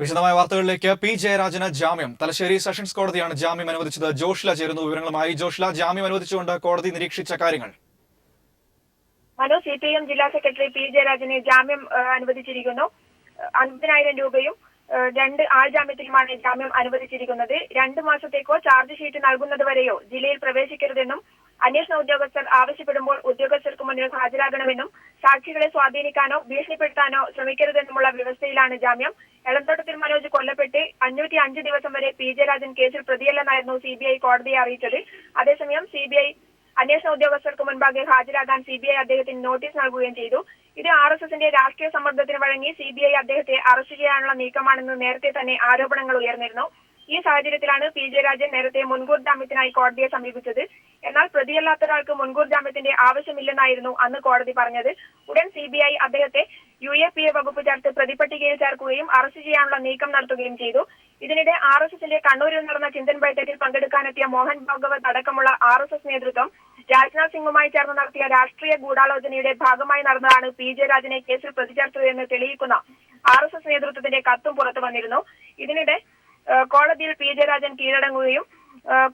വിശദമായ വാർത്തകളിലേക്ക്. പി ജയരാജന് ജാമ്യം. തലശ്ശേരി സെഷൻസ് കോടതിയാണ് ജാമ്യം അനുവദിച്ചത്. ജോഷ്ല ചേരുന്നു വിവരങ്ങളുമായി. ജോഷ്ല, ജാമ്യം അനുവദിച്ചുകൊണ്ട് കോടതി നിരീക്ഷിച്ച കാര്യങ്ങൾ. മനു, CPIM ജില്ലാ സെക്രട്ടറി പി ജയരാജന് ജാമ്യം അനുവദിച്ചിരിക്കുന്നു. 50,000 രൂപയും 2 ആൾജാമ്യത്തിലുമാണ് ജാമ്യം അനുവദിച്ചിരിക്കുന്നത്. 2 മാസത്തേക്കോ ചാർജ് ഷീറ്റ് നൽകുന്നത് വരെയോ ജില്ലയിൽ പ്രവേശിക്കരുതെന്നും അന്വേഷണ ഉദ്യോഗസ്ഥർ ആവശ്യപ്പെടുമ്പോൾ ഉദ്യോഗസ്ഥർക്ക് മുന്നിൽ ഹാജരാകണമെന്നും സാക്ഷികളെ സ്വാധീനിക്കാനോ ഭീഷണിപ്പെടുത്താനോ ശ്രമിക്കരുതെന്നുമുള്ള വ്യവസ്ഥയിലാണ് ജാമ്യം. എളന്തോട്ടത്തിൽ മനോജ് കൊല്ലപ്പെട്ട് 505 ദിവസം വരെ പി ജയരാജൻ കേസിൽ പ്രതിയല്ലെന്നായിരുന്നു CBI കോടതിയെ അറിയിച്ചത്. അതേസമയം CBI അന്വേഷണ ഉദ്യോഗസ്ഥർക്ക് മുൻപാകെ ഹാജരാകാൻ CBI അദ്ദേഹത്തിന് നോട്ടീസ് നൽകുകയും ചെയ്തു. ഇത് RSSന്റെ രാഷ്ട്രീയ സമ്മർദ്ദത്തിന് വഴങ്ങി CBI അദ്ദേഹത്തെ അറസ്റ്റ് ചെയ്യാനുള്ള നീക്കമാണെന്ന് നേരത്തെ തന്നെ ആരോപണങ്ങൾ ഉയർന്നിരുന്നു. ഈ സാഹചര്യത്തിലാണ് പി ജയരാജൻ നേരത്തെ മുൻകൂർ ജാമ്യത്തിനായി കോടതിയെ സമീപിച്ചത്. എന്നാൽ പ്രതിയല്ലാത്ത ഒരാൾക്ക് മുൻകൂർ ജാമ്യത്തിന്റെ ആവശ്യമില്ലെന്നായിരുന്നു അന്ന് കോടതി പറഞ്ഞത്. ഉടൻ CBI അദ്ദേഹത്തെ UAPA വകുപ്പ് ചേർത്ത് പ്രതിപട്ടികയിൽ ചേർക്കുകയും അറസ്റ്റ് ചെയ്യാനുള്ള നീക്കം നടത്തുകയും ചെയ്തു. ഇതിനിടെ RSSന്റെ കണ്ണൂരിൽ നടന്ന ചിന്തൻ ബൈഠക്കിൽ പങ്കെടുക്കാനെത്തിയ മോഹൻ ഭാഗവത് അടക്കമുള്ള RSS നേതൃത്വം രാജ്നാഥ് സിംഗുമായി ചേർന്ന് നടത്തിയ രാഷ്ട്രീയ ഗൂഢാലോചനയുടെ ഭാഗമായി നടന്നതാണ് പി ജയരാജനെ കേസിൽ പ്രതി ചേർത്തതെന്ന് തെളിയിക്കുന്ന RSS നേതൃത്വത്തിന്റെ കത്തും പുറത്തു വന്നിരുന്നു. ഇതിനിടെ കോടതിയിൽ പി ജയരാജൻ കീഴടങ്ങുകയും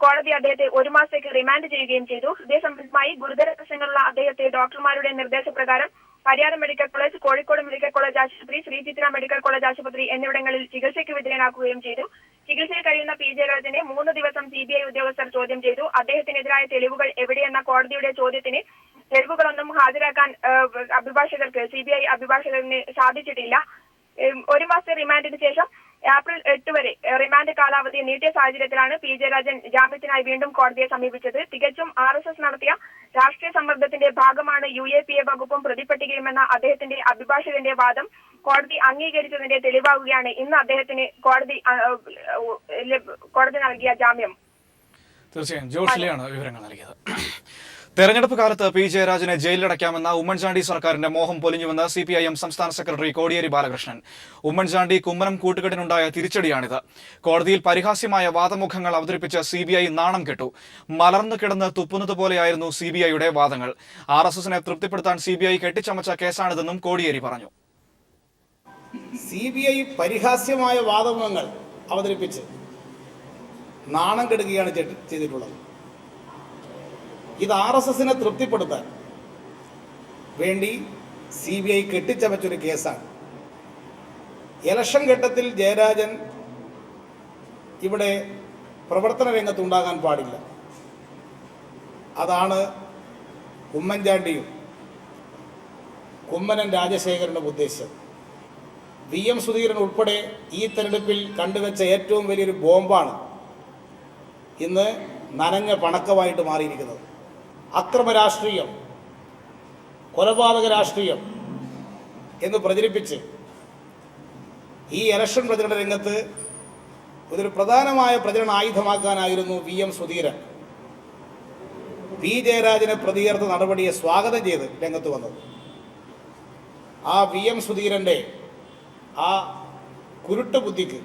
കോടതി അദ്ദേഹത്തെ 1 മാസത്തേക്ക് റിമാൻഡ് ചെയ്യുകയും ചെയ്തു. ഇതേ സംബന്ധമായി ഗുരുതര പ്രശ്നങ്ങളുള്ള അദ്ദേഹത്തെ ഡോക്ടർമാരുടെ നിർദ്ദേശപ്രകാരം Pariyaram medical college, Kozhikode medical college ആശുപത്രി, ശ്രീചിത്ര മെഡിക്കൽ കോളേജ് ആശുപത്രി എന്നിവിടങ്ങളിൽ ചികിത്സയ്ക്ക് വിധേയനാക്കുകയും ചെയ്തു. ചികിത്സയിൽ കഴിയുന്ന പി ജയരാജനെ 3 ദിവസം CBI ഉദ്യോഗസ്ഥർ ചോദ്യം ചെയ്തു. അദ്ദേഹത്തിനെതിരായ തെളിവുകൾ എവിടെയെന്ന കോടതിയുടെ ചോദ്യത്തിന് തെളിവുകളൊന്നും ഹാജരാക്കാൻ CBI അഭിഭാഷകന് സാധിച്ചിട്ടില്ല. 1 മാസത്തെ റിമാൻഡിന് ശേഷം ഏപ്രിൽ 8 വരെ റിമാൻഡ് കാലാവധി നീട്ടിയ സാഹചര്യത്തിലാണ് പി ജയരാജൻ ജാമ്യത്തിനായി വീണ്ടും കോടതിയെ സമീപിച്ചത്. തികച്ചും RSS നടത്തിയ രാഷ്ട്രീയ സമ്മർദ്ദത്തിന്റെ ഭാഗമാണ് UAPA വകുപ്പും പ്രതിപട്ടികയുമെന്ന അദ്ദേഹത്തിന്റെ അഭിഭാഷകന്റെ വാദം കോടതി അംഗീകരിച്ചതിന്റെ തെളിവാകുകയാണ് ഇന്ന് അദ്ദേഹത്തിന് കോടതി നൽകിയ ജാമ്യം. തീർച്ചയായും ജോഷ്ലയാണ് വിവരങ്ങൾ നൽകിയത്. തെരഞ്ഞെടുപ്പ് കാലത്ത് പി ജയരാജനെ ജയിലിലടയ്ക്കാമെന്ന ഉമ്മൻചാണ്ടി സർക്കാരിന്റെ മോഹം പൊലിഞ്ഞുവെന്ന് CPIM സംസ്ഥാന സെക്രട്ടറി കോടിയേരി ബാലകൃഷ്ണൻ. ഉമ്മൻചാണ്ടി കുമ്മനം കൂട്ടുകെട്ടിനുണ്ടായ തിരിച്ചടിയാണിത്. കോടതിയിൽ പരിഹാസ്യമായ വാദമുഖങ്ങൾ അവതരിപ്പിച്ച് CBI നാണം കെട്ടു. മലർന്നു കിടന്ന് തുപ്പുന്നത് പോലെയായിരുന്നു CBIയുടെ വാദങ്ങൾ. RSSനെ തൃപ്തിപ്പെടുത്താൻ CBI കെട്ടിച്ചമച്ച കേസാണിതെന്നും കോടിയേരി പറഞ്ഞു. CBI പരിഹാസ്യമായ വാദമുഖങ്ങൾ അവതരിപ്പിച്ച് നാണം കെടുകയാണ് ചെയ്തിട്ടുള്ളത്. ഇത് RSSനെ തൃപ്തിപ്പെടുത്താൻ വേണ്ടി CBI കെട്ടിച്ചമച്ചൊരു കേസാണ്. ഇലക്ഷൻ ഘട്ടത്തിൽ ജയരാജൻ ഇവിടെ പ്രവർത്തന രംഗത്തുണ്ടാകാൻ പാടില്ല. അതാണ് ഉമ്മൻചാണ്ടിയും കുമ്മനം രാജശേഖരനും ഉദ്ദേശിച്ചത്. VM സുധീരൻ ഉൾപ്പെടെ ഈ തെരഞ്ഞെടുപ്പിൽ കണ്ടുവച്ച ഏറ്റവും വലിയൊരു ബോംബാണ് ഇന്ന് നനഞ്ഞ പണക്കമായിട്ട് മാറിയിരിക്കുന്നത്. അക്രമ രാഷ്ട്രീയം, കൊലപാതക രാഷ്ട്രീയം എന്ന് പ്രചരിപ്പിച്ച് ഈ ഇലക്ഷൻ പ്രചരണ രംഗത്ത് ഒരു പ്രധാനമായ പ്രചരണ ആയുധമാക്കാനായിരുന്നു VM സുധീരൻ പി ജയരാജനെ പ്രതിയേർത്ത നടപടിയെ സ്വാഗതം ചെയ്ത് രംഗത്ത് വന്നത്. ആ VM സുധീരൻ്റെ ആ കുരുട്ട് ബുദ്ധിക്ക്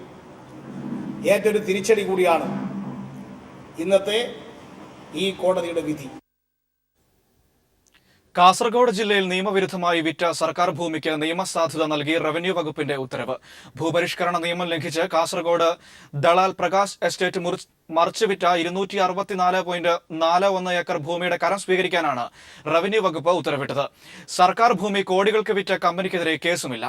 ഏറ്റൊരു തിരിച്ചടി കൂടിയാണ് ഇന്നത്തെ ഈ കോടതിയുടെ വിധി. കാസർഗോഡ് ജില്ലയിൽ നിയമവിരുദ്ധമായി വിറ്റ സർക്കാർ ഭൂമിക്ക് നിയമസാധുത നൽകി റവന്യൂ വകുപ്പിന്റെ ഉത്തരവ്. ഭൂപരിഷ്കരണ നിയമം ലംഘിച്ച് കാസർഗോഡ് ദളാൽ പ്രകാശ് എസ്റ്റേറ്റ് മറിച്ചുവിറ്റ 264.41 ഏക്കർ ഭൂമിയുടെ കരം സ്വീകരിക്കാനാണ് റവന്യൂ വകുപ്പ് ഉത്തരവിട്ടത്. സർക്കാർ ഭൂമി കോടികൾക്ക് വിറ്റ കമ്പനിക്കെതിരെ കേസുമില്ല.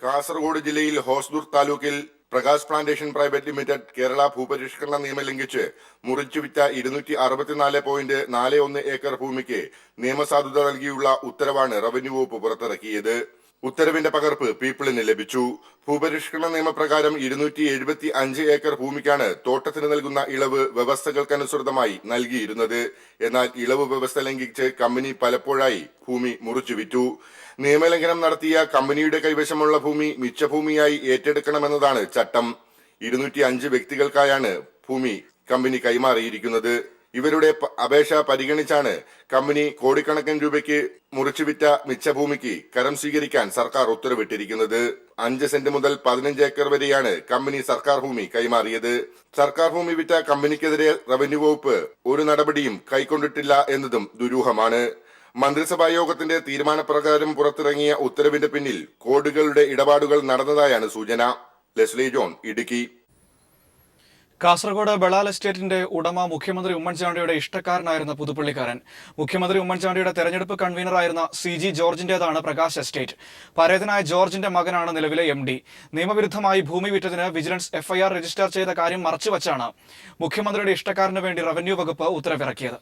കാസർഗോഡ് ജില്ലയിൽ ഹോസ്ദൂർ താലൂക്കിൽ Prakash plantation private limited Kerala ഭൂപരിഷ്കരണ നിയമം ലംഘിച്ച് മുറിച്ചുവിറ്റ 264.41 ഏക്കർ ഭൂമിക്ക് നിയമസാധുത നൽകിയുള്ള ഉത്തരവാണ് റവന്യൂ വകുപ്പ് പുറത്തിറക്കിയത്. ഉത്തരവിന്റെ പകർപ്പ് പീപ്പിളിന് ലഭിച്ചു. ഭൂപരിഷ്കരണ നിയമപ്രകാരം 275 ഏക്കർ ഭൂമിക്കാണ് തോട്ടത്തിന് നൽകുന്ന ഇളവ് വ്യവസ്ഥകൾക്കനുസൃതമായി നൽകിയിരുന്നത്. എന്നാൽ ഇളവ് വ്യവസ്ഥ ലംഘിച്ച് കമ്പനി പലപ്പോഴായി ഭൂമി മുറിച്ചുവിറ്റു. നിയമലംഘനം നടത്തിയ കമ്പനിയുടെ കൈവശമുള്ള ഭൂമി മിച്ചഭൂമിയായി ഏറ്റെടുക്കണമെന്നതാണ് ചട്ടം. 205 വ്യക്തികൾക്കായാണ് ഭൂമി കമ്പനി കൈമാറിയിരിക്കുന്നത്. ഇവരുടെ അപേക്ഷ പരിഗണിച്ചാണ് കമ്പനി കോടിക്കണക്കിന് രൂപയ്ക്ക് മുറിച്ചുവിറ്റ മിച്ചഭൂമിക്ക് കരം സ്വീകരിക്കാൻ സർക്കാർ ഉത്തരവിട്ടിരിക്കുന്നത്. 5 സെന്റ് മുതൽ 15 ഏക്കർ വരെയാണ് കമ്പനി സർക്കാർ ഭൂമി കൈമാറിയത്. സർക്കാർ ഭൂമി വിറ്റ കമ്പനിക്കെതിരെ റവന്യൂ വകുപ്പ് ഒരു നടപടിയും കൈക്കൊണ്ടിട്ടില്ല എന്നതും ദുരൂഹമാണ്. മന്ത്രിസഭാ യോഗത്തിന്റെ തീരുമാനപ്രകാരം പുറത്തിറങ്ങിയ ഉത്തരവിന്റെ പിന്നിൽ കോടികളുടെ ഇടപാടുകൾ നടന്നതായാണ് സൂചന. Leslie John, Idukki. കാസർഗോഡ് ബളാൽ എസ്റ്റേറ്റിന്റെ ഉടമ മുഖ്യമന്ത്രി ഉമ്മൻചാണ്ടിയുടെ ഇഷ്ടക്കാരനായിരുന്ന പുതുപ്പള്ളിക്കാരൻ. മുഖ്യമന്ത്രി ഉമ്മൻചാണ്ടിയുടെ തെരഞ്ഞെടുപ്പ് കൺവീനറായിരുന്ന CG ജോർജിന്റേതാണ് പ്രകാശ് എസ്റ്റേറ്റ്. പരേതനായ ജോർജിന്റെ മകനാണ് നിലവിലെ MD. നിയമവിരുദ്ധമായി ഭൂമി വിറ്റതിന് വിജിലൻസ് FIR രജിസ്റ്റർ ചെയ്ത കാര്യം മറച്ചുവച്ചാണ് മുഖ്യമന്ത്രിയുടെ ഇഷ്ടക്കാരന് വേണ്ടി റവന്യൂ വകുപ്പ് ഉത്തരവിറക്കിയത്.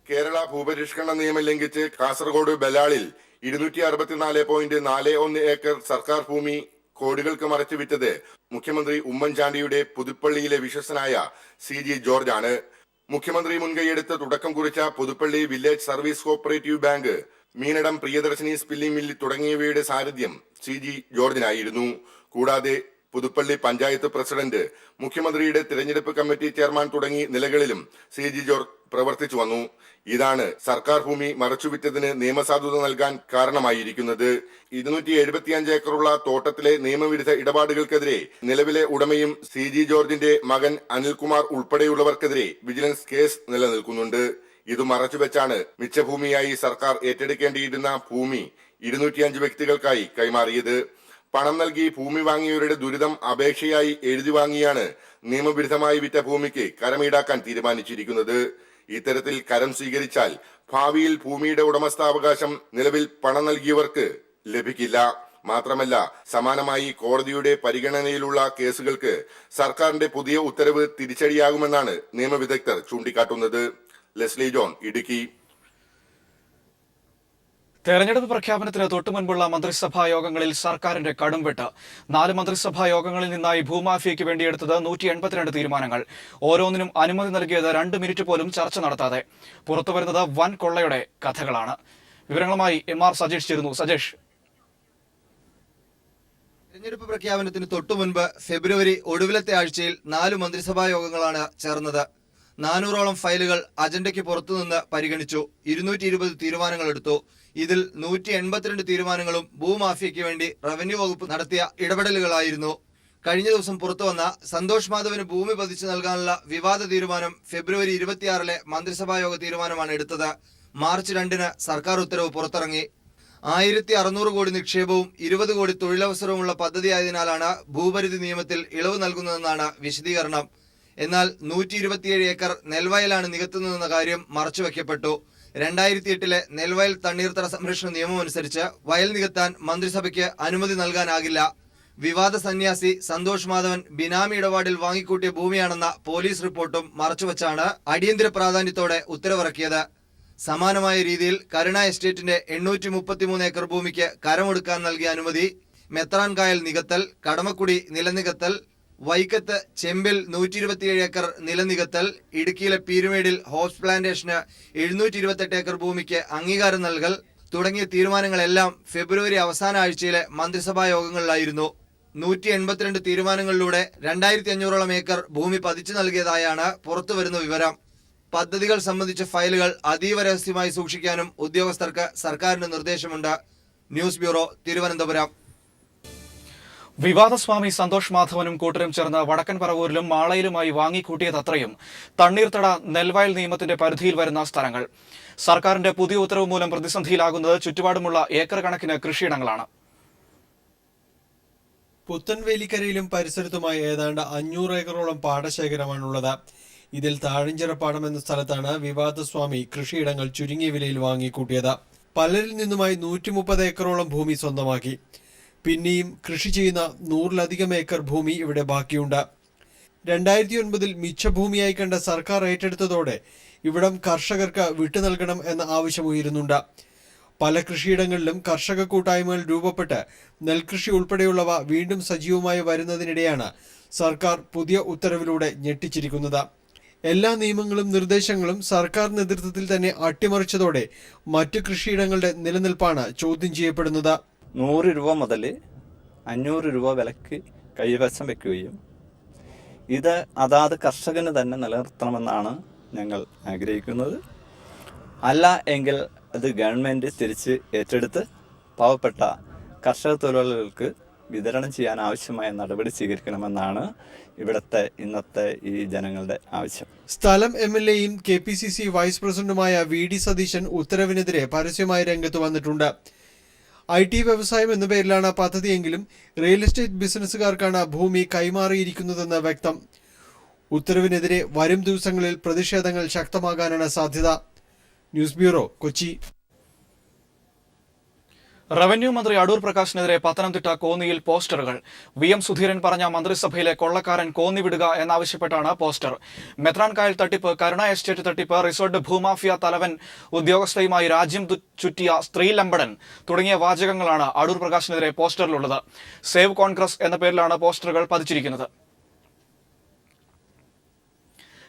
കേരള ഭൂപരിഷ്കരണ നിയമം ലംഘിച്ച് കാസർഗോഡ് ബലാളിൽ 264.41 ഏക്കർ സർക്കാർ ഭൂമി കോടികൾക്ക് മറച്ചു വിറ്റത് മുഖ്യമന്ത്രി ഉമ്മൻചാണ്ടിയുടെ പുതുപ്പള്ളിയിലെ വിശ്വസനായ CG ജോർജ് ആണ്. മുഖ്യമന്ത്രി മുൻകൈയെടുത്ത് തുടക്കം കുറിച്ച Puthuppally village service cooperative bank, Meenadom Priyadarshini spinning mill തുടങ്ങിയവയുടെ സാരഥ്യം CG ജോർജിനായിരുന്നു. കൂടാതെ പുതുപ്പള്ളി പഞ്ചായത്ത് പ്രസിഡന്റ്, മുഖ്യമന്ത്രിയുടെ തിരഞ്ഞെടുപ്പ് കമ്മിറ്റി ചെയർമാൻ തുടങ്ങി നിലകളിലും CG ജോർജ് പ്രവർത്തിച്ചു വന്നു. ഇതാണ് സർക്കാർ ഭൂമി മറച്ചുവിറ്റതിന് നിയമസാധുത നൽകാൻ കാരണമായിരിക്കുന്നത്. 275 ഏക്കറുള്ള തോട്ടത്തിലെ നിയമവിരുദ്ധ ഇടപാടുകൾക്കെതിരെ നിലവിലെ ഉടമയും CG ജോർജിന്റെ മകൻ അനിൽകുമാർ ഉൾപ്പെടെയുള്ളവർക്കെതിരെ വിജിലൻസ് കേസ് നിലനിൽക്കുന്നുണ്ട്. ഇത് മറച്ചുവെച്ചാണ് മിച്ചഭൂമിയായി സർക്കാർ ഏറ്റെടുക്കേണ്ടിയിരുന്ന ഭൂമി 205 വ്യക്തികൾക്കായി കൈമാറിയത്. പണം നൽകി ഭൂമി വാങ്ങിയവരുടെ ദുരിതം അപേക്ഷയായി എഴുതി വാങ്ങിയാണ് നിയമവിരുദ്ധമായി വിറ്റ ഭൂമിക്ക് കരമീടാക്കാൻ തീരുമാനിച്ചിരിക്കുന്നത്. ഇത്തരത്തിൽ കരം സ്വീകരിച്ചാൽ ഭാവിയിൽ ഭൂമിയുടെ ഉടമസ്ഥാവകാശം നിലവിൽ പണം നൽകിയവർക്ക് ലഭിക്കില്ല. മാത്രമല്ല, സമാനമായി കോടതിയുടെ പരിഗണനയിലുള്ള കേസുകൾക്ക് സർക്കാരിന്റെ പുതിയ ഉത്തരവ് തിരിച്ചടിയാകുമെന്നാണ് നിയമവിദഗ്ധർ ചൂണ്ടിക്കാട്ടുന്നത്. Leslie John, Idukki. തെരഞ്ഞെടുപ്പ് പ്രഖ്യാപനത്തിന് തൊട്ടുമുൻപുള്ള മന്ത്രിസഭാ യോഗങ്ങളിൽ സർക്കാരിന്റെ കടുംവെട്ട്. 4 മന്ത്രിസഭാ യോഗങ്ങളിൽ നിന്നായി ഭൂമാഫിയയ്ക്ക് വേണ്ടിയെടുത്തത് 182 തീരുമാനങ്ങൾ. ഓരോന്നിനും അനുമതി നൽകിയത് 2 മിനിറ്റ് പോലും ചർച്ച നടത്താതെ. പുറത്തുവരുന്നത് വൻ കൊള്ളയുടെ കഥകളാണ്. വിവരങ്ങളുമായി MR സജേഷ് ചേരുന്നു. സജേഷ്, തെരഞ്ഞെടുപ്പ് പ്രഖ്യാപനത്തിന് തൊട്ടുമുൻപ് ഫെബ്രുവരി ഒടുവിലത്തെ ആഴ്ചയിൽ 4 മന്ത്രിസഭാ യോഗങ്ങളാണ് ചേർന്നത്. 400ഓളം ഫയലുകൾ അജണ്ടയ്ക്ക് പുറത്തുനിന്ന് പരിഗണിച്ചു. 220 തീരുമാനങ്ങൾ എടുത്തു. ഇതിൽ 182 തീരുമാനങ്ങളും ഭൂമാഫിയയ്ക്ക് വേണ്ടി റവന്യൂ വകുപ്പ് നടത്തിയ ഇടപെടലുകളായിരുന്നു. കഴിഞ്ഞ ദിവസം പുറത്തുവന്ന സന്തോഷ് മാധവന് ഭൂമി പതിച്ചു നൽകാനുള്ള വിവാദ തീരുമാനം ഫെബ്രുവരി 26 മന്ത്രിസഭായോഗ തീരുമാനമാണ് എടുത്തത്. മാർച്ച് 2 സർക്കാർ ഉത്തരവ് പുറത്തിറങ്ങി. 1600 കോടി നിക്ഷേപവും 20 കോടി തൊഴിലവസരവുമുള്ള പദ്ധതിയായതിനാലാണ് ഭൂപരിധി നിയമത്തിൽ ഇളവ് നൽകുന്നതെന്നാണ് വിശദീകരണം. എന്നാൽ 127 ഏക്കർ നെൽവയലാണ് നികത്തുന്നതെന്ന കാര്യം മറച്ചുവെക്കപ്പെട്ടു. 2008 നെൽവയൽ തണ്ണീർത്തട സംരക്ഷണ നിയമം അനുസരിച്ച് വയൽ നികത്താൻ മന്ത്രിസഭയ്ക്ക് അനുമതി നൽകാനാകില്ല. വിവാദ സന്യാസി സന്തോഷ് മാധവൻ ബിനാമി ഇടപാടിൽ വാങ്ങിക്കൂട്ടിയ ഭൂമിയാണെന്ന പോലീസ് റിപ്പോർട്ടും മറച്ചുവെച്ചാണ് അടിയന്തര പ്രാധാന്യത്തോടെ ഉത്തരവിറക്കിയത്. സമാനമായ രീതിയിൽ കരുണ എസ്റ്റേറ്റിന്റെ 833 ഏക്കർ ഭൂമിക്ക് കരമൊടുക്കാൻ നൽകിയ അനുമതി, മെത്രാൻ കായൽ നികത്തൽ, കടമക്കുടി നിലനികത്തൽ, വൈക്കത്ത് ചെമ്പിൽ 127 ഏക്കർ നിലനികത്തൽ, ഇടുക്കിയിലെ പീരുമേടിൽ ഹോപ്സ് പ്ലാന്റേഷന് 728 ഏക്കർ ഭൂമിക്ക് അംഗീകാരം നൽകൽ തുടങ്ങിയ തീരുമാനങ്ങളെല്ലാം ഫെബ്രുവരി അവസാന ആഴ്ചയിലെ മന്ത്രിസഭാ യോഗങ്ങളിലായിരുന്നു. 182 തീരുമാനങ്ങളിലൂടെ 2500ഓളം ഏക്കർ ഭൂമി പതിച്ചു നൽകിയതായാണ് പുറത്തുവരുന്ന വിവരം. പദ്ധതികൾ സംബന്ധിച്ച ഫയലുകൾ അതീവ രഹസ്യമായി സൂക്ഷിക്കാനും ഉദ്യോഗസ്ഥർക്ക് സർക്കാരിന്റെ നിർദ്ദേശമുണ്ട്. News bureau, Thiruvananthapuram. വിവാദസ്വാമി സന്തോഷ് മാധവനും കൂട്ടരും ചേർന്ന് വടക്കൻ പറവൂരിലും മാളയിലുമായി വാങ്ങിക്കൂട്ടിയതത്രയും തണ്ണീർത്തട നെൽവയൽ നിയമത്തിന്റെ പരിധിയിൽ വരുന്ന സ്ഥലങ്ങൾ. സർക്കാരിന്റെ പുതിയ ഉത്തരവ് മൂലം പ്രതിസന്ധിയിലാകുന്നത് ചുറ്റുപാടുമുള്ള ഏക്കർ കണക്കിന് കൃഷിയിടങ്ങളാണ്. പുത്തൻവേലിക്കരയിലും പരിസരത്തുമായി ഏതാണ്ട് 500 ഏക്കറോളം പാടശേഖരമാണുള്ളത്. ഇതിൽ താഴഞ്ചിറപ്പാടം എന്ന സ്ഥലത്താണ് വിവാദസ്വാമി കൃഷിയിടങ്ങൾ ചുരുങ്ങിയ വിലയിൽ വാങ്ങിക്കൂട്ടിയത്. പലരിൽ നിന്നുമായി 130 ഏക്കറോളം ഭൂമി സ്വന്തമാക്കി. പിന്നെയും കൃഷി ചെയ്യുന്ന 100-ലധികം ഏക്കർ ഭൂമി ഇവിടെ ബാക്കിയുണ്ട്. 2009 മിച്ചഭൂമിയായി കണ്ട സർക്കാർ ഏറ്റെടുത്തതോടെ ഇവിടം കർഷകർക്ക് വിട്ടു നൽകണം എന്ന ആവശ്യം ഉയരുന്നുണ്ട്. പല കൃഷിയിടങ്ങളിലും കർഷക കൂട്ടായ്മകൾ രൂപപ്പെട്ട് നെൽകൃഷി ഉൾപ്പെടെയുള്ളവ വീണ്ടും സജീവമായി വരുന്നതിനിടെയാണ് സർക്കാർ പുതിയ ഉത്തരവിലൂടെ ഞെട്ടിച്ചിരിക്കുന്നത്. എല്ലാ നിയമങ്ങളും നിർദ്ദേശങ്ങളും സർക്കാർ നേതൃത്വത്തിൽ തന്നെ അട്ടിമറിച്ചതോടെ മറ്റു കൃഷിയിടങ്ങളുടെ നിലനിൽപ്പാണ് ചോദ്യം ചെയ്യപ്പെടുന്നത്. 100 രൂപ മുതൽ 500 രൂപ വിലക്ക് കൈവശം വയ്ക്കുകയും ഇത് അതാത് കർഷകന് തന്നെ നിലനിർത്തണമെന്നാണ് ഞങ്ങൾ ആഗ്രഹിക്കുന്നത്. അല്ല എങ്കിൽ അത് ഗവൺമെൻറ് തിരിച്ച് ഏറ്റെടുത്ത് പാവപ്പെട്ട കർഷക തൊഴിലാളികൾക്ക് വിതരണം ചെയ്യാൻ ആവശ്യമായ നടപടി സ്വീകരിക്കണമെന്നാണ് ഇവിടുത്തെ ഇന്നത്തെ ഈ ജനങ്ങളുടെ ആവശ്യം. സ്ഥലം MLA-യും KPCC വൈസ് പ്രസിഡന്റുമായ VD സതീശൻ ഉത്തരവിനെതിരെ പരസ്യമായി രംഗത്ത് വന്നിട്ടുണ്ട്. IT വ്യവസായം എന്ന പേരിലാണ് പദ്ധതിയെങ്കിലും റിയൽ എസ്റ്റേറ്റ് ബിസിനസ്സുകാർക്കാണ് ഭൂമി കൈമാറിയിരിക്കുന്നതെന്ന് വ്യക്തം. ഉത്തരവിനെതിരെ വരും ദിവസങ്ങളിൽ പ്രതിഷേധങ്ങൾ ശക്തമാകാനാണ് സാധ്യത. News bureau, Kochi. റവന്യൂ മന്ത്രി അടൂർ പ്രകാശിനെതിരെ പത്തനംതിട്ട കോന്നിയിൽ പോസ്റ്ററുകൾ. VM സുധീരൻ പറഞ്ഞ മന്ത്രിസഭയിലെ കൊള്ളക്കാരൻ കോന്നി വിടുക എന്നാവശ്യപ്പെട്ടാണ് പോസ്റ്റർ. മെത്രാൻകായൽ തട്ടിപ്പ്, കരുണ എസ്റ്റേറ്റ് തട്ടിപ്പ്, റിസോർട്ട് ഭൂമാഫിയ തലവൻ ഉദ്യോഗസ്ഥയുമായി രാജ്യം ചുറ്റിയ സ്ത്രീലമ്പടൻ തുടങ്ങിയ വാചകങ്ങളാണ് അടൂർ പ്രകാശിനെതിരെ പോസ്റ്ററിലുള്ളത്. സേവ് കോൺഗ്രസ് എന്ന പേരിലാണ് പോസ്റ്ററുകൾ പതിച്ചിരിക്കുന്നത്.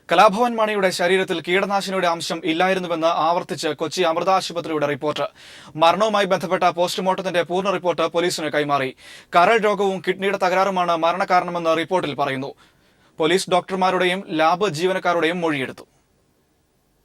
കലാഭവൻ മണിയുടെ ശരീരത്തിൽ കീടനാശിനിയുടെ അംശം ഇല്ലായിരുന്നുവെന്ന് ആവർത്തിച്ച് കൊച്ചി അമൃത ആശുപത്രിയുടെ റിപ്പോർട്ട്. മരണവുമായി ബന്ധപ്പെട്ട പോസ്റ്റ്മോർട്ടത്തിന്റെ പൂർണ്ണ റിപ്പോർട്ട് പോലീസിന് കൈമാറി. കരൾ രോഗവും കിഡ്നിയുടെ തകരാറുമാണ് മരണകാരണമെന്ന് റിപ്പോർട്ടിൽ പറയുന്നു. പോലീസ് ഡോക്ടർമാരുടെയും ലാബ് ജീവനക്കാരുടെയും മൊഴിയെടുത്തു.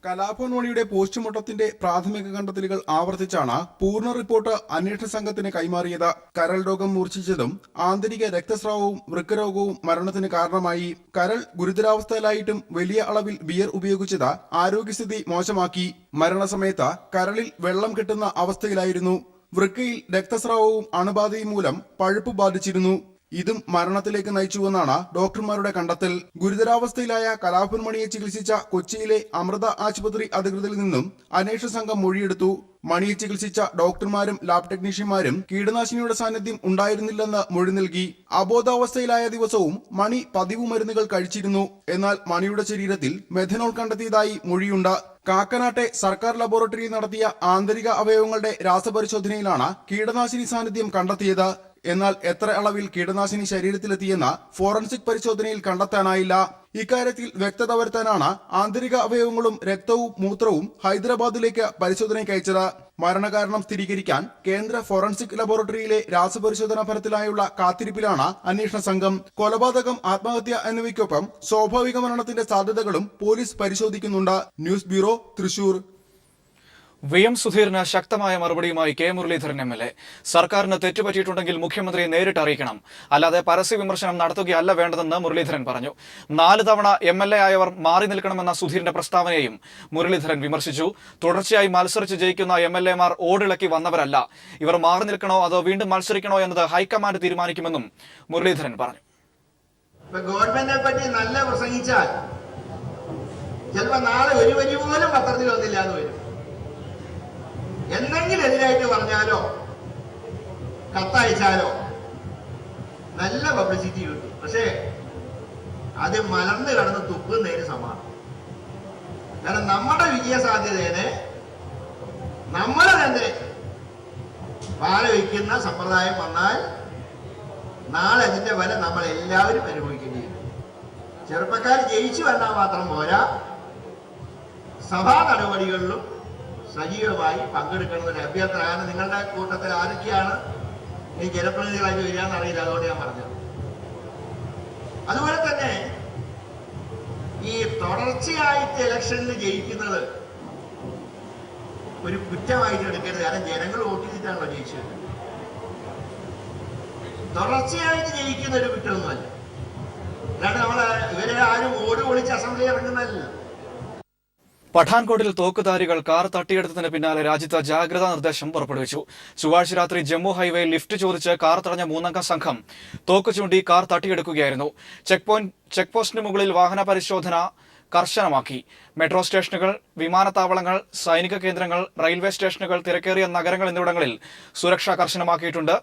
കലാഭവൻ മണിയുടെ പോസ്റ്റ്മോർട്ടത്തിന്റെ പ്രാഥമിക കണ്ടെത്തലുകൾ ആവർത്തിച്ചാണ് പൂർണ്ണ റിപ്പോർട്ട് അന്വേഷണ സംഘത്തിന് കൈമാറിയത്. കരൾ രോഗം മൂർച്ഛിച്ചതും ആന്തരിക രക്തസ്രാവവും വൃക്കരോഗവും മരണത്തിന് കാരണമായി. കരൾ ഗുരുതരാവസ്ഥയിലായിട്ടും വലിയ അളവിൽ ബിയർ ഉപയോഗിച്ചത് ആരോഗ്യസ്ഥിതി മോശമാക്കി. മരണസമയത്ത് കരളിൽ വെള്ളം കിട്ടുന്ന അവസ്ഥയിലായിരുന്നു. വൃക്കയിൽ രക്തസ്രാവവും അണുബാധയും മൂലം പഴുപ്പ് ബാധിച്ചിരുന്നു. ഇതും മരണത്തിലേക്ക് നയിച്ചുവെന്നാണ് ഡോക്ടർമാരുടെ കണ്ടെത്തൽ. ഗുരുതരാവസ്ഥയിലായ കലാഭവൻ മണിയെ ചികിത്സിച്ച കൊച്ചിയിലെ അമൃത ആശുപത്രി അധികൃതരിൽ നിന്നും അന്വേഷണ സംഘം മൊഴിയെടുത്തു. മണിയെ ചികിത്സിച്ച ഡോക്ടർമാരും ലാബ് ടെക്നീഷ്യന്മാരും കീടനാശിനിയുടെ സാന്നിധ്യം ഉണ്ടായിരുന്നില്ലെന്ന് മൊഴി നൽകി. അബോധാവസ്ഥയിലായ ദിവസവും മണി പതിവ് മരുന്നുകൾ കഴിച്ചിരുന്നു. എന്നാൽ മണിയുടെ ശരീരത്തിൽ മെഥനോൾ കണ്ടെത്തിയതായി മൊഴിയുണ്ട്. കാക്കനാട്ടെ സർക്കാർ ലബോറട്ടറിയിൽ നടത്തിയ ആന്തരിക അവയവങ്ങളുടെ രാസപരിശോധനയിലാണ് കീടനാശിനി സാന്നിധ്യം കണ്ടെത്തിയത്. എന്നാൽ എത്ര അളവിൽ കീടനാശിനി ശരീരത്തിലെത്തിയെന്ന് ഫോറൻസിക് പരിശോധനയിൽ കണ്ടെത്താനായില്ല. ഇക്കാര്യത്തിൽ വ്യക്തത വരുത്താനാണ് ആന്തരിക അവയവങ്ങളും രക്തവും മൂത്രവും ഹൈദരാബാദിലേക്ക് പരിശോധനയ്ക്ക് അയച്ചത്. മരണകാരണം സ്ഥിരീകരിക്കാൻ കേന്ദ്ര ഫോറൻസിക് ലബോറട്ടറിയിലെ രാസപരിശോധനാ ഫലത്തിനായുള്ള കാത്തിരിപ്പിലാണ് അന്വേഷണ സംഘം. കൊലപാതകം, ആത്മഹത്യ എന്നിവയ്ക്കൊപ്പം സ്വാഭാവിക മരണത്തിന്റെ സാധ്യതകളും പോലീസ് പരിശോധിക്കുന്നുണ്ട്. News bureau, Thrissur. VM സുധീറിന് ശക്തമായ മറുപടിയുമായി K മുരളീധരൻ MLA. സർക്കാരിന് തെറ്റുപറ്റിയിട്ടുണ്ടെങ്കിൽ മുഖ്യമന്ത്രിയെ നേരിട്ട് അറിയിക്കണം, അല്ലാതെ പരസ്യ വിമർശനം നടത്തുകയല്ല വേണ്ടതെന്ന് മുരളീധരൻ പറഞ്ഞു. 4 തവണ MLA ആയവർ മാറി നിൽക്കണമെന്ന സുധീറിന്റെ പ്രസ്താവനയെയും മുരളീധരൻ വിമർശിച്ചു. തുടർച്ചയായി മത്സരിച്ച് ജയിക്കുന്ന MLA-മാർ ഓടിളക്കി വന്നവരല്ല. ഇവർ മാറി നിൽക്കണോ അതോ വീണ്ടും മത്സരിക്കണോ എന്നത് ഹൈക്കമാൻഡ് തീരുമാനിക്കുമെന്നും മുരളീധരൻ പറഞ്ഞു. ഗവൺമെന്റിനെ പറ്റി നല്ല പ്രസംഗിച്ചാൽ ചിലപ്പോ നാളെ ഒരു വരി പോലും പത്രത്തിൽ വന്നില്ല എന്ന് വരും. എന്തെങ്കിലും എതിരായിട്ട് പറഞ്ഞാലോ കത്തയച്ചാലോ നല്ല പബ്ലിസിറ്റി കിട്ടും. പക്ഷേ അത് മലർന്നു കടന്ന് തുപ്പുന്നതിന് സമാനം. കാരണം നമ്മുടെ വിജയ സാധ്യതയെ നമ്മൾ തന്നെ പാലവയ്ക്കുന്ന സമ്പ്രദായം വന്നാൽ നാളെ അതിന്റെ വില നമ്മൾ എല്ലാവരും അനുഭവിക്കേണ്ടി വരും. ചെറുപ്പക്കാർ ജയിച്ചു വന്നാൽ മാത്രം പോരാ, സഭാ നടപടികളിലും സജീവമായി പങ്കെടുക്കണമെന്നൊരു അഭ്യർത്ഥനയാണ്. നിങ്ങളുടെ കൂട്ടത്തിൽ ആരൊക്കെയാണ് ഈ ജനപ്രതിനിധികളായിട്ട് വരികയെന്ന് അറിയില്ല, അതുകൊണ്ട് ഞാൻ പറഞ്ഞത്. അതുപോലെ തന്നെ ഈ തുടർച്ചയായിട്ട് ഇലക്ഷനിൽ ജയിക്കുന്നത് ഒരു കുറ്റമായിട്ട് എടുക്കരുത്. കാരണം ജനങ്ങൾ വോട്ട് ചെയ്തിട്ടാണല്ലോ ജയിച്ചത്. തുടർച്ചയായിട്ട് ജയിക്കുന്ന ഒരു കുറ്റമൊന്നുമല്ല. അല്ലാണ്ട് നമ്മളെ ഇവരെ ആരും ഓട് പൊളിച്ച് അസംബ്ലി ഇറങ്ങുന്നതല്ല. പഠാൻകോട്ടിൽ തോക്കുധാരികൾ കാർ തട്ടിയെടുത്തതിന് പിന്നാലെ രാജ്യത്ത് ജാഗ്രതാ നിർദ്ദേശം പുറപ്പെടുവിച്ചു. ചൊവ്വാഴ്ച രാത്രി ജമ്മു ഹൈവേയിൽ ലിഫ്റ്റ് ചോദിച്ച് കാർ തടഞ്ഞ 3-അംഗ സംഘം തോക്ക് ചൂണ്ടി കാർ തട്ടിയെടുക്കുകയായിരുന്നു. ചെക്ക് പോസ്റ്റിന് മുകളിൽ വാഹന പരിശോധന കർശനമാക്കി. മെട്രോ സ്റ്റേഷനുകൾ, വിമാനത്താവളങ്ങൾ, സൈനിക കേന്ദ്രങ്ങൾ, റെയിൽവേ സ്റ്റേഷനുകൾ, തിരക്കേറിയ നഗരങ്ങൾ എന്നിവിടങ്ങളിൽ സുരക്ഷ കർശനമാക്കിയിട്ടുണ്ട്.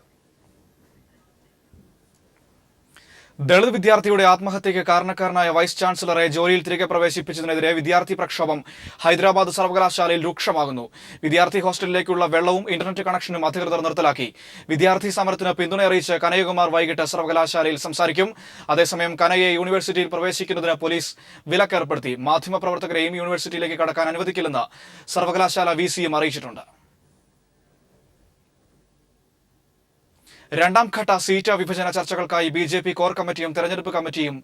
ദളിത് വിദ്യാർത്ഥിയുടെ ആത്മഹത്യയ്ക്ക് കാരണക്കാരനായ വൈസ് ചാൻസലറെ ജോലിയിൽ തിരികെ പ്രവേശിപ്പിച്ചതിനെതിരെ വിദ്യാർത്ഥി പ്രക്ഷോഭം ഹൈദരാബാദ് സർവകലാശാലയിൽ രൂക്ഷമാകുന്നു. വിദ്യാർത്ഥി ഹോസ്റ്റലിലേക്കുള്ള വെള്ളവും ഇന്റർനെറ്റ് കണക്ഷനും അധികൃതർ നിർത്തലാക്കി. വിദ്യാർത്ഥി സമരത്തിന് പിന്തുണ അറിയിച്ച് കനയ്യകുമാർ വൈകിട്ട് സർവകലാശാലയിൽ സംസാരിക്കും. അതേസമയം കനയ്യെ യൂണിവേഴ്സിറ്റിയിൽ പ്രവേശിക്കുന്നതിന് പോലീസ് വിലക്കേർപ്പെടുത്തി. മാധ്യമപ്രവർത്തകരെയും യൂണിവേഴ്സിറ്റിയിലേക്ക് കടക്കാൻ അനുവദിക്കില്ലെന്ന് സർവകലാശാല VC-യും അറിയിച്ചിട്ടുണ്ട്. രണ്ടാം ഘട്ട സീറ്റ് വിഭജന ചർച്ചകൾക്കായി BJP കോർ കമ്മിറ്റിയും തെരഞ്ഞെടുപ്പ് കമ്മിറ്റിയും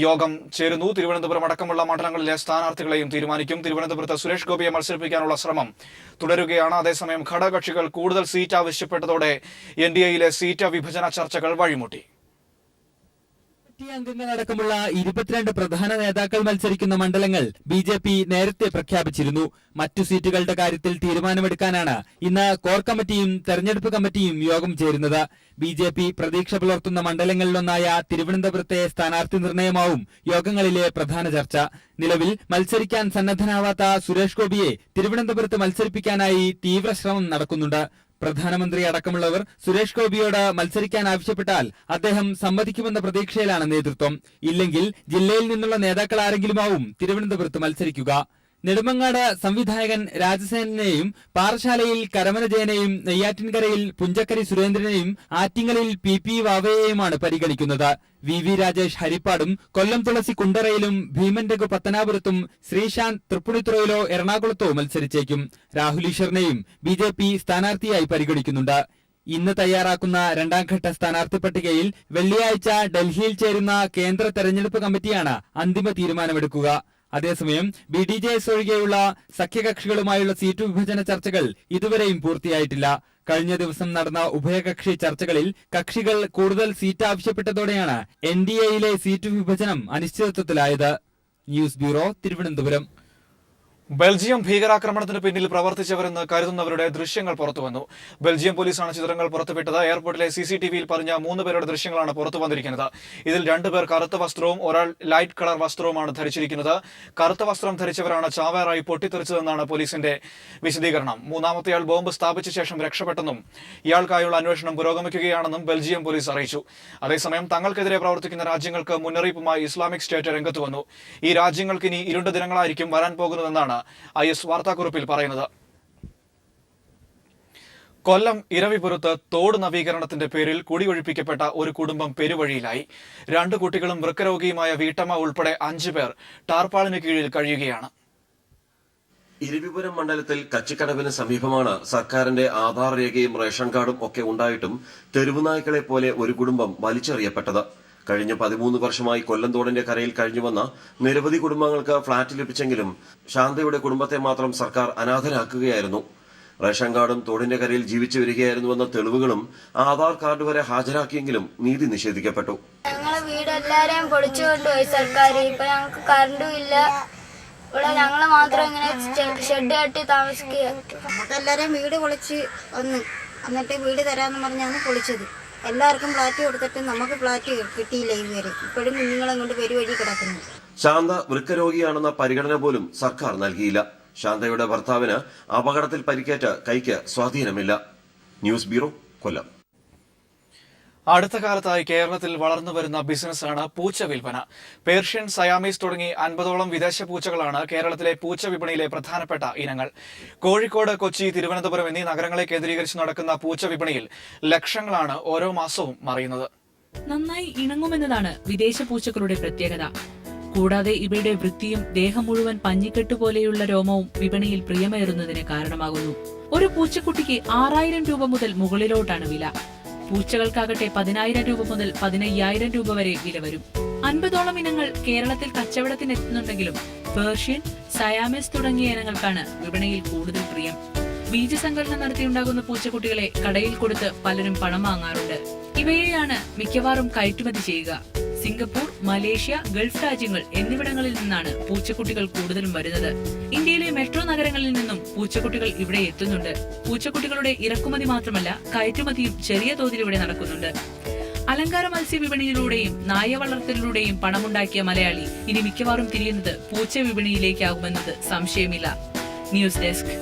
യോഗം ചേരുന്നു. തിരുവനന്തപുരം അടക്കമുള്ള മണ്ഡലങ്ങളിലെ സ്ഥാനാർത്ഥികളെയും തീരുമാനിക്കും. തിരുവനന്തപുരത്ത് സുരേഷ് ഗോപിയെ മത്സരിപ്പിക്കാനുള്ള ശ്രമം തുടരുകയാണ്. അതേസമയം ഘടകകക്ഷികൾ കൂടുതൽ സീറ്റ് ആവശ്യപ്പെട്ടതോടെ NDA-യിലെ സീറ്റ് വിഭജന ചർച്ചകൾ വഴിമുട്ടി. പാർട്ടി അംഗങ്ങളടക്കമുള്ള 22 പ്രധാന നേതാക്കൾ മത്സരിക്കുന്ന മണ്ഡലങ്ങൾ ബി.ജെ.പി. നേരത്തെ പ്രഖ്യാപിച്ചിരുന്നു. മറ്റു സീറ്റുകളുടെ കാര്യത്തിൽ തീരുമാനമെടുക്കാനാണ് ഇന്ന് കോർ കമ്മിറ്റിയും തെരഞ്ഞെടുപ്പ് കമ്മിറ്റിയും യോഗം ചേരുന്നത്. ബി.ജെ.പി. പ്രതീക്ഷ പുലർത്തുന്ന മണ്ഡലങ്ങളിലൊന്നായ തിരുവനന്തപുരത്തെ സ്ഥാനാർത്ഥി നിർണയമാവും യോഗങ്ങളിലെ പ്രധാന ചർച്ച. നിലവിൽ മത്സരിക്കാൻ സന്നദ്ധനാവാത്ത സുരേഷ് ഗോപിയെ തിരുവനന്തപുരത്ത് മത്സരിപ്പിക്കാനായി തീവ്ര ശ്രമം നടക്കുന്നുണ്ട്. പ്രധാനമന്ത്രി അടക്കമുള്ളവർ സുരേഷ് ഗോപിയോട് മത്സരിക്കാൻ ആവശ്യപ്പെട്ടാൽ അദ്ദേഹം സമ്മതിക്കുമെന്ന പ്രതീക്ഷയിലാണ് നേതൃത്വം. ഇല്ലെങ്കിൽ ജില്ലയിൽ നിന്നുള്ള നേതാക്കൾ ആരെങ്കിലുമാവും തിരുവനന്തപുരത്ത് മത്സരിക്കുക. നെടുമങ്ങാട് സംവിധായകൻ രാജസേനെയും പാറശാലയിൽ കരമന ജയനെയും നെയ്യാറ്റിൻകരയിൽ പുഞ്ചക്കരി സുരേന്ദ്രനെയും ആറ്റിങ്ങലിൽ പി വാവയെയുമാണ് പരിഗണിക്കുന്നത്. വി രാജേഷ് ഹരിപ്പാടും കൊല്ലം തുളസി കുണ്ടറയിലും ഭീമൻ രഘു പത്തനാപുരത്തും ശ്രീശാന്ത് തൃപ്പുണിത്തുറയിലോ എറണാകുളത്തോ മത്സരിച്ചേക്കും. രാഹുൽ ഈശ്വറിനെയും ബി.ജെ.പി. സ്ഥാനാർത്ഥിയായി പരിഗണിക്കുന്നുണ്ട്. ഇന്ന് തയ്യാറാക്കുന്ന രണ്ടാംഘട്ട സ്ഥാനാർത്ഥി പട്ടികയിൽ വെള്ളിയാഴ്ച ഡൽഹിയിൽ ചേരുന്ന കേന്ദ്ര തെരഞ്ഞെടുപ്പ് കമ്മിറ്റിയാണ് അന്തിമ തീരുമാനമെടുക്കുക. അതേസമയം ബി.ഡി.ജെ.എസ്. ഒഴികെയുള്ള സഖ്യകക്ഷികളുമായുള്ള സീറ്റ് വിഭജന ചർച്ചകൾ ഇതുവരെയും പൂർത്തിയായിട്ടില്ല. കഴിഞ്ഞ ദിവസം നടന്ന ഉഭയകക്ഷി ചർച്ചകളിൽ കക്ഷികൾ കൂടുതൽ സീറ്റ് ആവശ്യപ്പെട്ടതോടെയാണ് എൻ.ഡി.എയിലെ സീറ്റ് വിഭജനം അനിശ്ചിതത്വത്തിലായത്. News bureau, Thiruvananthapuram. ബെൽജിയം ഭീകരാക്രമണത്തിന് പിന്നിൽ പ്രവർത്തിച്ചവരെന്ന് കരുതുന്നവരുടെ ദൃശ്യങ്ങൾ പുറത്തുവന്നു. ബെൽജിയം പോലീസാണ് ചിത്രങ്ങൾ പുറത്തുവിട്ടത്. എയർപോർട്ടിലെ CCTV-യിൽ പറഞ്ഞ 3 പേരുടെ ദൃശ്യങ്ങളാണ് പുറത്തു വന്നിരിക്കുന്നത്. ഇതിൽ 2 പേർ കറുത്ത വസ്ത്രവും ഒരാൾ ലൈറ്റ് കളർ വസ്ത്രവുമാണ് ധരിച്ചിരിക്കുന്നത്. കറുത്ത വസ്ത്രം ധരിച്ചവരാണ് ചാവേറായി പൊട്ടിത്തെറിച്ചതെന്നാണ് പോലീസിന്റെ വിശദീകരണം. മൂന്നാമത്തെയാൾ ബോംബ് സ്ഥാപിച്ച ശേഷം രക്ഷപ്പെട്ടെന്നും ഇയാൾക്കായുള്ള അന്വേഷണം പുരോഗമിക്കുകയാണെന്നും ബെൽജിയം പോലീസ് അറിയിച്ചു. അതേസമയം തങ്ങൾക്കെതിരെ പ്രവർത്തിക്കുന്ന രാജ്യങ്ങൾക്ക് മുന്നറിയിപ്പുമായി ഇസ്ലാമിക് സ്റ്റേറ്റ് രംഗത്ത് വന്നു. ഈ രാജ്യങ്ങൾക്ക് ഇനി ഇരുണ്ട ദിനങ്ങളായിരിക്കും വരാൻ പോകുന്നതെന്നാണ് IS വാർത്താക്കുറിപ്പിൽ പറയുന്നത്. കൊല്ലം ഇരവിപുരത്ത് തോട് നവീകരണത്തിന്റെ പേരിൽ കുടിയൊഴിപ്പിക്കപ്പെട്ട ഒരു കുടുംബം പെരുവഴിയിലായി. 2 കുട്ടികളും വൃക്കരോഗിയുമായ വീട്ടമ്മ ഉൾപ്പെടെ 5 പേർ ടാർപ്പാളിന് കീഴിൽ കഴിയുകയാണ്. ഇരവിപുരം മണ്ഡലത്തിൽ കച്ചിക്കടവിന് സമീപമാണ് സർക്കാരിന്റെ ആധാർ രേഖയും റേഷൻ കാർഡും ഒക്കെ ഉണ്ടായിട്ടും തെരുവുനായ്ക്കളെ പോലെ ഒരു കുടുംബം വലിച്ചെറിയപ്പെട്ടത്. കഴിഞ്ഞ 13 വർഷമായി കൊല്ലം തോടിന്റെ കരയിൽ കഴിഞ്ഞുവന്ന നിരവധി കുടുംബങ്ങൾക്ക് ഫ്ളാറ്റ് ലഭിച്ചെങ്കിലും ശാന്തയുടെ കുടുംബത്തെ മാത്രം സർക്കാർ അനാഥരാക്കുകയായിരുന്നു. റേഷൻ കാർഡും തോടിന്റെ കരയിൽ ജീവിച്ചു വരികയായിരുന്നുവെന്ന തെളിവുകളും ആധാർ കാർഡ് വരെ ഹാജരാക്കിയെങ്കിലും നീതി നിഷേധിക്കപ്പെട്ടു. ഞങ്ങളെ വീടെല്ലാരെയും പൊളിച്ചുകൊണ്ടുപോയി സർക്കാർ. ഇപ്പൊ ഞങ്ങൾക്ക് കറണ്ടും ഇല്ല. ഇവിടെ ഞങ്ങള് മാത്രം ഇങ്ങനെ ഷെഡ് കെട്ടി താമസിക്കുക. നമുക്കെല്ലാരെയും വീട് പൊളിച്ച് വന്നു. എന്നിട്ട് വീട് തരാന്ന് പറഞ്ഞാണ് പൊളിച്ചത്. എല്ലാവർക്കും ഫ്ലാറ്റ് കൊടുത്തിട്ട് നമുക്ക് ഫ്ലാറ്റ് കിട്ടിയില്ല ഇതുവരെ. ഇപ്പോഴും കുഞ്ഞുങ്ങളെ കൊണ്ട് പെരുവഴി കിടക്കുന്നു. ശാന്ത വൃക്കരോഗിയാണെന്ന പരിഗണന പോലും സർക്കാർ നൽകിയില്ല. ശാന്തയുടെ ഭർത്താവിന് അപകടത്തിൽ പരിക്കേറ്റ കൈക്ക് സ്വാധീനമില്ല. ന്യൂസ് ബ്യൂറോ, കൊല്ലം. അടുത്ത കാലത്തായി കേരളത്തിൽ വളർന്നുവരുന്ന ബിസിനസ്സാണ് പൂച്ച വിൽപ്പന. പേർഷ്യൻ, സയാമീസ് തുടങ്ങി 50ഓളം വിദേശ പൂച്ചകളാണ് കേരളത്തിലെ പൂച്ച വിപണിയിലെ പ്രധാനപ്പെട്ട ഇനങ്ങൾ. കോഴിക്കോട്, കൊച്ചി, തിരുവനന്തപുരം എന്നീ നഗരങ്ങളെ കേന്ദ്രീകരിച്ച് നടക്കുന്ന പൂച്ച വിപണിയിൽ ലക്ഷങ്ങളാണ് ഓരോ മാസവും മറിയുന്നത്. നന്നായി ഇണങ്ങുമെന്നതാണ് വിദേശ പൂച്ചകളുടെ പ്രത്യേകത. കൂടാതെ ഇവയുടെ വൃത്തിയും ദേഹം മുഴുവൻ പഞ്ഞിക്കെട്ട് പോലെയുള്ള രോമവും വിപണിയിൽ പ്രിയമേറുന്നതിന് കാരണമാകുന്നു. ഒരു പൂച്ചക്കുട്ടിക്ക് 6000 രൂപ മുതൽ മുകളിലോട്ടാണ് വില. പൂച്ചകൾക്കാകട്ടെ 10,000 രൂപ മുതൽ 15,000 രൂപ വരെ വില വരും. 50ഓളം ഇനങ്ങൾ കേരളത്തിൽ കച്ചവടത്തിനെത്തുന്നുണ്ടെങ്കിലും പേർഷ്യൻ, സയാമീസ് തുടങ്ങിയ ഇനങ്ങൾക്കാണ് വിപണിയിൽ കൂടുതൽ പ്രിയം. ബീജസങ്കലനം നടത്തിയുണ്ടാകുന്ന പൂച്ചക്കുട്ടികളെ കടയിൽ കൊടുത്ത് പലരും പണം വാങ്ങാറുണ്ട്. ഇവയെയാണ് മിക്കവാറും കയറ്റുമതി ചെയ്യുക. സിംഗപ്പൂർ, മലേഷ്യ, ഗൾഫ് രാജ്യങ്ങൾ എന്നിവിടങ്ങളിൽ നിന്നാണ് പൂച്ചക്കുട്ടികൾ കൂടുതലും വരുന്നത്. ഇന്ത്യയിലെ മെട്രോ നഗരങ്ങളിൽ നിന്നും പൂച്ചക്കുട്ടികൾ ഇവിടെ എത്തുന്നുണ്ട്. പൂച്ചക്കുട്ടികളുടെ ഇറക്കുമതി മാത്രമല്ല, കയറ്റുമതിയും ചെറിയ തോതിൽ ഇവിടെ നടക്കുന്നുണ്ട്. അലങ്കാര മത്സ്യ വിപണിയിലൂടെയും നായ വളർത്തലിലൂടെയും പണമുണ്ടാക്കിയ മലയാളി ഇനി മിക്കവാറും തിരിയുന്നത് പൂച്ച വിപണിയിലേക്കാകുമെന്നത് സംശയമില്ല. News desk.